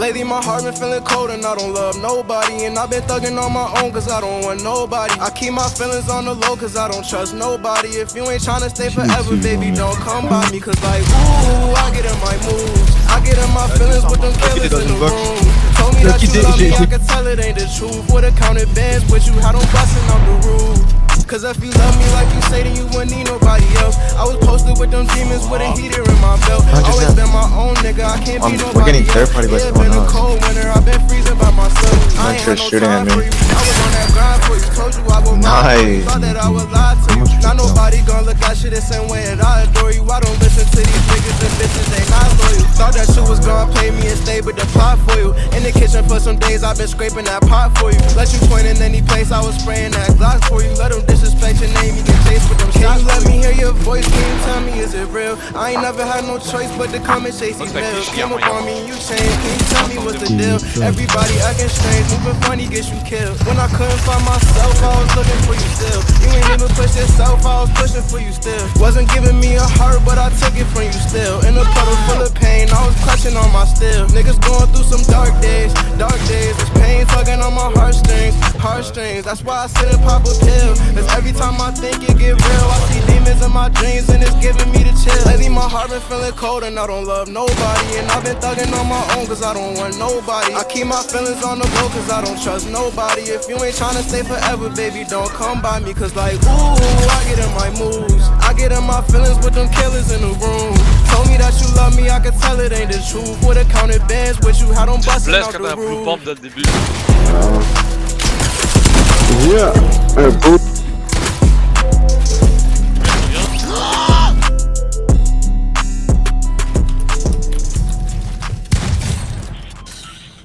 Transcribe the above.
Lately my heart been feeling cold and I don't love nobody. And I've been thugging on my own cause I don't want nobody. I keep my feelings on the low cause I don't trust nobody. If you ain't tryna stay forever, baby, don't come by me. Cause like, ooh, I get in my moves. I get in my feelings with them killers in the room. Told me that you love me, I can tell it ain't the truth. Would've counted bands, but you had them busting out the roof. Cause if you love me like you say, then you wouldn't need nobody else. I was posted with them demons with a heater in my belt. Always been my own nigga, I can't be nobody. We're getting third party by someone else. Cold winter, I've been freezing by myself. I ain't had no shooting at time for me. you. I was on that grind for you. Told you I would ride for you. Thought that I would lie to you. Not nobody gonna look at shit the same way that I adore you. I don't listen to these niggas and bitches, they not loyal. Thought that shit was gonna pay me and stay with the plot for you. In the kitchen for some days, I've been scraping that pot for you. Let you point in any place, I was spraying that Glock for you. Let them disrespect your name, you get chased with them shots. Can you let me hear your voice? Can you tell me, is it real? I ain't never had no choice but to come and chase these bills. Came up on me, you changed. Can you tell me what's the deal? Everybody acting strange, moving funny gets you killed. When I couldn't find myself, I was looking for you still. You ain't even push yourself, I was pushing for you still. Wasn't giving me a heart, but I took it from you still. In a puddle full of pain, I was clutching on my steel. Niggas going through some dark days, dark days. It's pain tugging on my heartstrings, heartstrings. That's why I sit and pop a pill. Cause every time I think it get real, I see demons in my dreams and it's giving me the chill. Lately my heart been feeling cold and I don't love nobody. And I've been thugging on my own cause I don't want nobody. I keep my feelings on the low cause I don't trust nobody. If you ain't tryna stay forever, baby, don't come by me. Cause like, ooh, I get in my moves. I get in my feelings with them killers in the room. Told me that you love me, I could tell it ain't the truth. Would've counted bands, but you had them busting out the roof. Blesse quand t'as un blue bomb dès le début. Yeah,